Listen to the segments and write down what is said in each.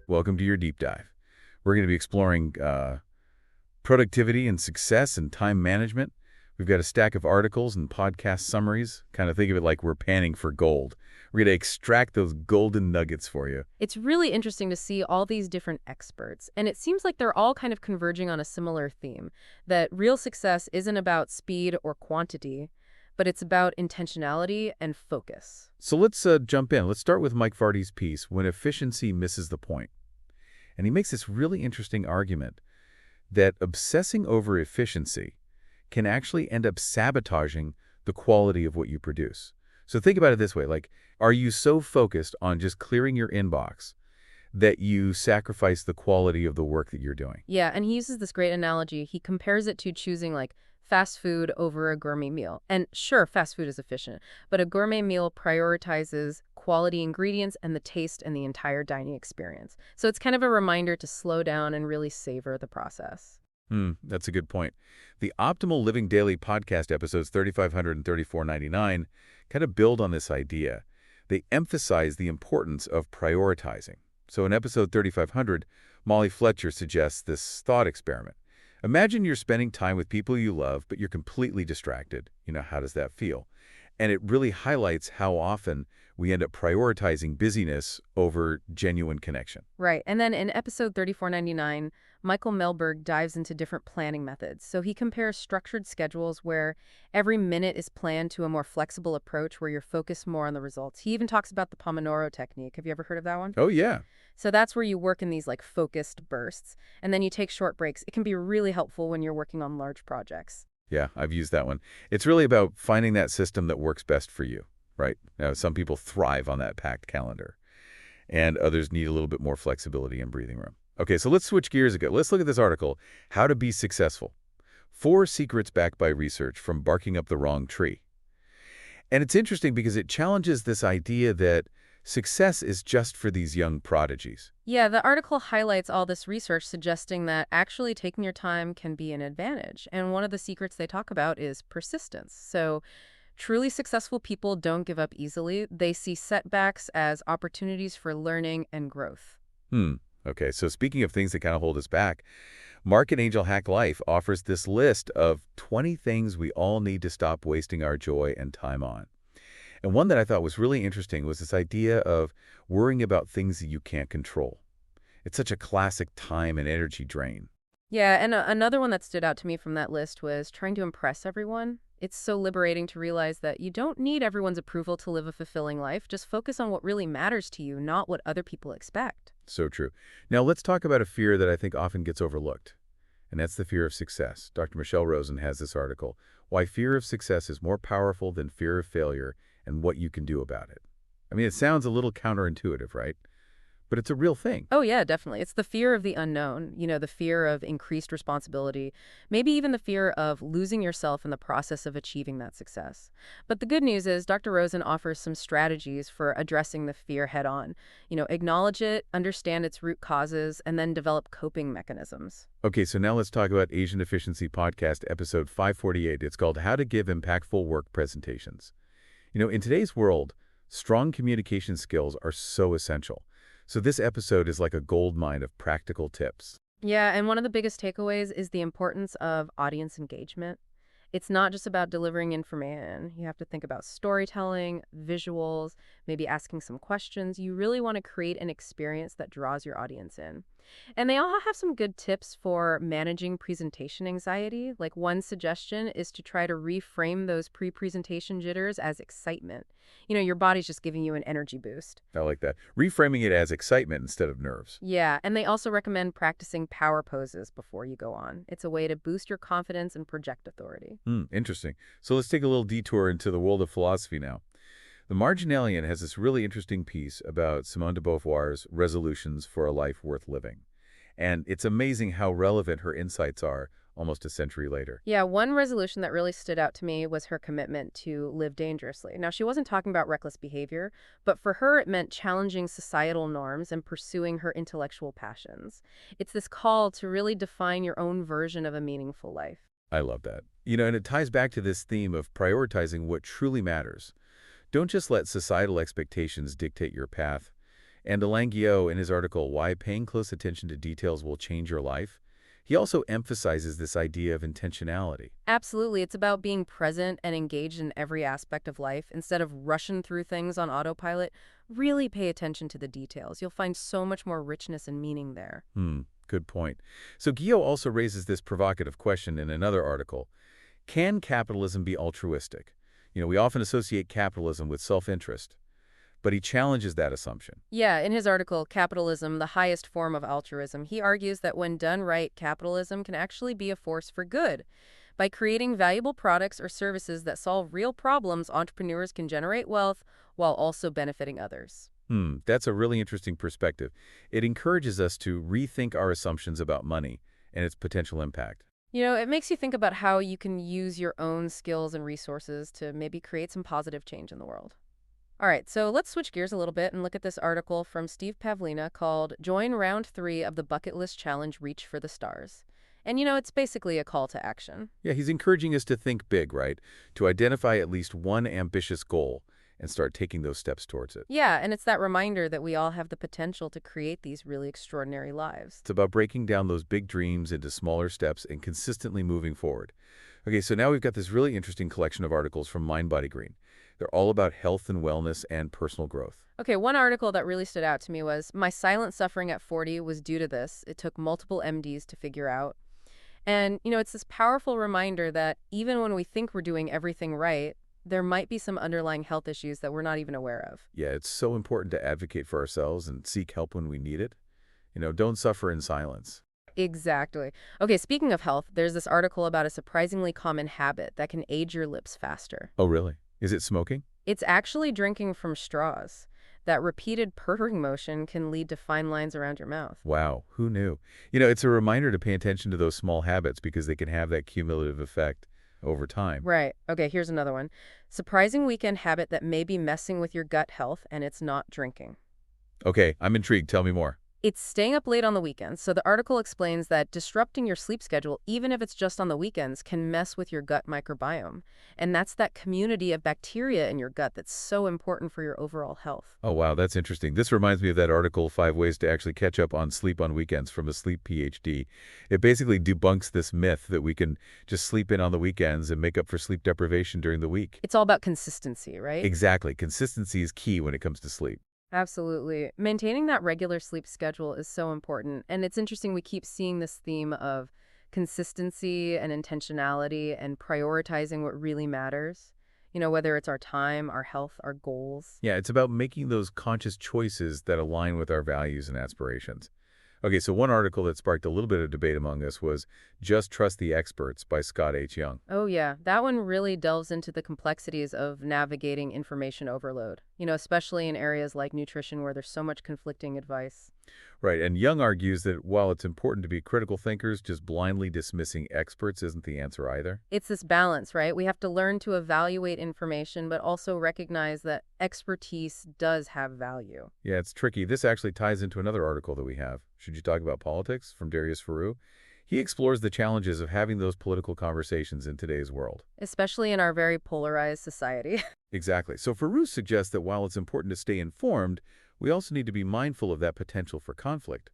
Welcome to your deep dive. We're going to be exploring productivity and success and time management. We've got a stack of articles and podcast summaries. Kind of think of it like we're panning for gold. We're going to extract those golden nuggets for you. It's really interesting to see all these different experts, and it seems like they're all kind of converging on a similar theme, that real success isn't about speed or quantity, but it's about intentionality and focus. So let's jump in. Let's start with Mike Vardy's piece, When Efficiency Misses the Point. And he makes this really interesting argument that obsessing over efficiency can actually end up sabotaging the quality of what you produce. So think about it this way, like, are you so focused on just clearing your inbox that you sacrifice the quality of the work that you're doing? Yeah, and he uses this great analogy. He compares it to choosing like fast food over a gourmet meal. And sure, fast food is efficient, but a gourmet meal prioritizes quality ingredients and the taste and the entire dining experience. So it's kind of a reminder to slow down and really savor the process. That's a good point. The Optimal Living Daily podcast episodes 3500 and 3499 kind of build on this idea. They emphasize the importance of prioritizing. So in episode 3500, Molly Fletcher suggests this thought experiment. Imagine you're spending time with people you love, but you're completely distracted. How does that feel? And it really highlights how often we end up prioritizing busyness over genuine connection. Right. And then in episode 3499, Michael Melberg dives into different planning methods. So he compares structured schedules where every minute is planned to a more flexible approach where you're focused more on the results. He even talks about the Pomodoro technique. Have you ever heard of that one? Oh, yeah. So that's where you work in these like focused bursts, and then you take short breaks. It can be really helpful when you're working on large projects. Yeah, I've used that one. It's really about finding that system that works best for you, right? Now, some people thrive on that packed calendar, and others need a little bit more flexibility and breathing room. Okay, so let's switch gears again. Let's look at this article, How to Be Successful. 4 Secrets Backed by Research from Barking Up the Wrong Tree. And it's interesting because it challenges this idea that success is just for these young prodigies. Yeah, the article highlights all this research suggesting that actually taking your time can be an advantage. And one of the secrets they talk about is persistence. So truly successful people don't give up easily. They see setbacks as opportunities for learning and growth. Okay, so speaking of things that kind of hold us back, Mark and Angel Hack Life offers this list of 20 things we all need to stop wasting our joy and time on. And one that I thought was really interesting was this idea of worrying about things that you can't control. It's such a classic time and energy drain. Yeah, and another one that stood out to me from that list was trying to impress everyone. It's so liberating to realize that you don't need everyone's approval to live a fulfilling life. Just focus on what really matters to you, not what other people expect. So true. Now let's talk about a fear that I think often gets overlooked, and that's the fear of success. Dr. Michelle Rosen has this article, Why Fear of Success is More Powerful Than Fear of Failure and What You Can Do About It. I mean, it sounds a little counterintuitive, right? But it's a real thing. Oh, yeah, definitely. It's the fear of the unknown, the fear of increased responsibility, maybe even the fear of losing yourself in the process of achieving that success. But the good news is Dr. Rosen offers some strategies for addressing the fear head on. Acknowledge it, understand its root causes, and then develop coping mechanisms. Okay, so now let's talk about Asian Efficiency Podcast, episode 548. It's called How to Give Impactful Work Presentations. In today's world, strong communication skills are so essential. So this episode is like a goldmine of practical tips. Yeah, and one of the biggest takeaways is the importance of audience engagement. It's not just about delivering information. You have to think about storytelling, visuals, maybe asking some questions. You really want to create an experience that draws your audience in. And they all have some good tips for managing presentation anxiety. Like one suggestion is to try to reframe those pre-presentation jitters as excitement. Your body's just giving you an energy boost. I like that. Reframing it as excitement instead of nerves. Yeah, and they also recommend practicing power poses before you go on. It's a way to boost your confidence and project authority. Interesting. So let's take a little detour into the world of philosophy now. The Marginalian has this really interesting piece about Simone de Beauvoir's resolutions for a life worth living. And it's amazing how relevant her insights are almost a century later. Yeah, one resolution that really stood out to me was her commitment to live dangerously. Now, she wasn't talking about reckless behavior, but for her, it meant challenging societal norms and pursuing her intellectual passions. It's this call to really define your own version of a meaningful life. I love that. And it ties back to this theme of prioritizing what truly matters. Don't just let societal expectations dictate your path. And Alain Guillot, in his article, Why Paying Close Attention to Details Will Change Your Life, he also emphasizes this idea of intentionality. Absolutely. It's about being present and engaged in every aspect of life. Instead of rushing through things on autopilot, really pay attention to the details. You'll find so much more richness and meaning there. Good point. So Guillot also raises this provocative question in another article. Can capitalism be altruistic? We often associate capitalism with self-interest, but he challenges that assumption. Yeah, in his article, Capitalism, the Highest Form of Altruism, he argues that when done right, capitalism can actually be a force for good. By creating valuable products or services that solve real problems, entrepreneurs can generate wealth while also benefiting others. That's a really interesting perspective. It encourages us to rethink our assumptions about money and its potential impact. It makes you think about how you can use your own skills and resources to maybe create some positive change in the world. All right, so let's switch gears a little bit and look at this article from Steve Pavlina called Join Round 3 of the Bucket List Challenge Reach for the Stars. And it's basically a call to action. Yeah, he's encouraging us to think big, right? To identify at least one ambitious goal and start taking those steps towards it. Yeah, and it's that reminder that we all have the potential to create these really extraordinary lives. It's about breaking down those big dreams into smaller steps and consistently moving forward. Okay, so now we've got this really interesting collection of articles from Mind Body Green. They're all about health and wellness and personal growth. Okay, one article that really stood out to me was My Silent Suffering at 40 was due to this. It took multiple MDs to figure out. And, it's this powerful reminder that even when we think we're doing everything right, there might be some underlying health issues that we're not even aware of. Yeah, it's so important to advocate for ourselves and seek help when we need it. Don't suffer in silence. Exactly. Okay, speaking of health, there's this article about a surprisingly common habit that can age your lips faster. Oh, really? Is it smoking? It's actually drinking from straws. That repeated purring motion can lead to fine lines around your mouth. Wow, who knew? It's a reminder to pay attention to those small habits because they can have that cumulative effect over time. Right. Okay, here's another one. Surprising weekend habit that may be messing with your gut health, and it's not drinking. Okay, I'm intrigued. Tell me more. It's staying up late on the weekends. So the article explains that disrupting your sleep schedule, even if it's just on the weekends, can mess with your gut microbiome. And that's that community of bacteria in your gut that's so important for your overall health. Oh, wow, that's interesting. This reminds me of that article, 5 Ways to Actually Catch Up on Sleep on Weekends from a sleep PhD. It basically debunks this myth that we can just sleep in on the weekends and make up for sleep deprivation during the week. It's all about consistency, right? Exactly. Consistency is key when it comes to sleep. Absolutely. Maintaining that regular sleep schedule is so important. And it's interesting we keep seeing this theme of consistency and intentionality and prioritizing what really matters. Whether it's our time, our health, our goals. Yeah, it's about making those conscious choices that align with our values and aspirations. Okay, so one article that sparked a little bit of debate among us was Just Trust the Experts by Scott H. Young. Oh, yeah. That one really delves into the complexities of navigating information overload, especially in areas like nutrition where there's so much conflicting advice. Right, and Young argues that while it's important to be critical thinkers, just blindly dismissing experts isn't the answer either. It's this balance, right? We have to learn to evaluate information, but also recognize that expertise does have value. Yeah, it's tricky. This actually ties into another article that we have. Should You Talk About Politics? From Darius Faroo. He explores the challenges of having those political conversations in today's world. Especially in our very polarized society. Exactly. So Faroo suggests that while it's important to stay informed, we also need to be mindful of that potential for conflict.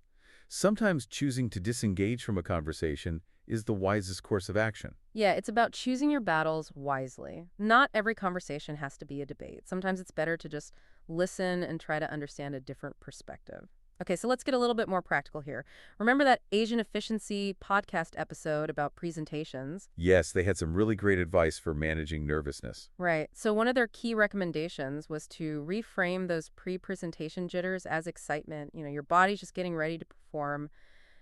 Sometimes choosing to disengage from a conversation is the wisest course of action. Yeah, it's about choosing your battles wisely. Not every conversation has to be a debate. Sometimes it's better to just listen and try to understand a different perspective. Okay, so let's get a little bit more practical here. Remember that Asian Efficiency podcast episode about presentations? Yes, they had some really great advice for managing nervousness. Right. So one of their key recommendations was to reframe those pre-presentation jitters as excitement. Your body's just getting ready to perform.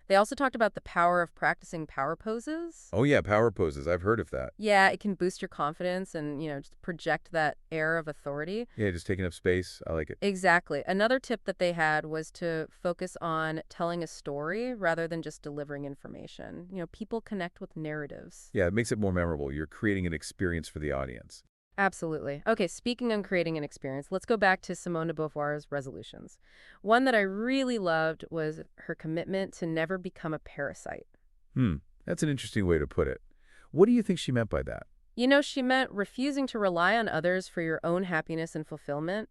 They also talked about the power of practicing power poses. Oh yeah, power poses. I've heard of that. Yeah, it can boost your confidence and, just project that air of authority. Yeah, just taking up space. I like it. Exactly. Another tip that they had was to focus on telling a story rather than just delivering information. People connect with narratives. Yeah, it makes it more memorable. You're creating an experience for the audience. Absolutely. Okay, speaking of creating an experience, let's go back to Simone de Beauvoir's resolutions. One that I really loved was her commitment to never become a parasite. That's an interesting way to put it. What do you think she meant by that? She meant refusing to rely on others for your own happiness and fulfillment.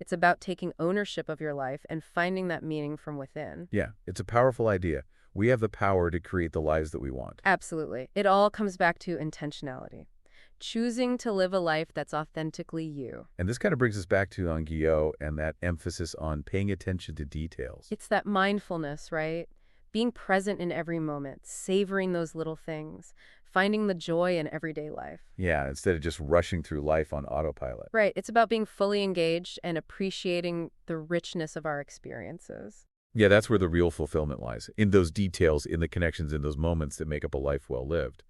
It's about taking ownership of your life and finding that meaning from within. Yeah, it's a powerful idea. We have the power to create the lives that we want. Absolutely. It all comes back to intentionality. Choosing to live a life that's authentically you. And this kind of brings us back to Guillot and that emphasis on paying attention to details. It's that mindfulness, right? Being present in every moment, savoring those little things, finding the joy in everyday life. Yeah, instead of just rushing through life on autopilot. Right. It's about being fully engaged and appreciating the richness of our experiences. Yeah, that's where the real fulfillment lies, in those details, in the connections, in those moments that make up a life well lived.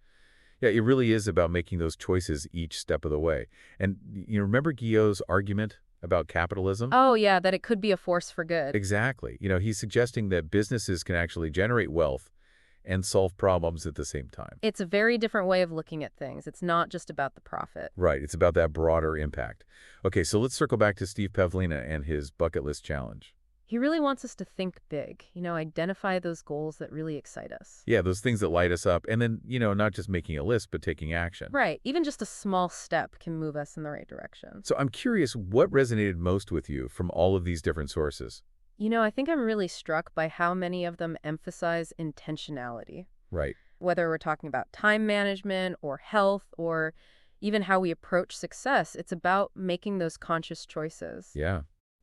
Yeah, it really is about making those choices each step of the way. And you remember Guillot's argument about capitalism? Oh, yeah, that it could be a force for good. Exactly. He's suggesting that businesses can actually generate wealth and solve problems at the same time. It's a very different way of looking at things. It's not just about the profit. Right. It's about that broader impact. Okay, so let's circle back to Steve Pavlina and his bucket list challenge. He really wants us to think big, identify those goals that really excite us. Yeah, those things that light us up. And then, not just making a list, but taking action. Right. Even just a small step can move us in the right direction. So I'm curious, what resonated most with you from all of these different sources? I think I'm really struck by how many of them emphasize intentionality. Right. Whether we're talking about time management or health or even how we approach success, it's about making those conscious choices. Yeah.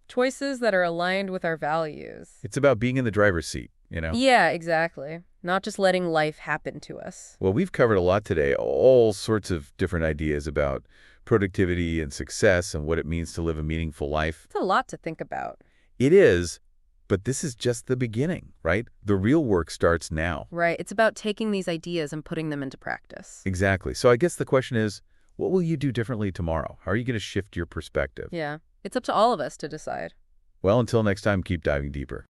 Choices that are aligned with our values. It's about being in the driver's seat. Yeah, exactly. Not just letting life happen to us. Well, we've covered a lot today, all sorts of different ideas about productivity and success and what it means to live a meaningful life. It's a lot to think about. It is, but this is just the beginning, right? The real work starts now. Right. It's about taking these ideas and putting them into practice. Exactly. So I guess the question is, what will you do differently tomorrow? How are you going to shift your perspective? Yeah. It's up to all of us to decide. Well, until next time, keep diving deeper.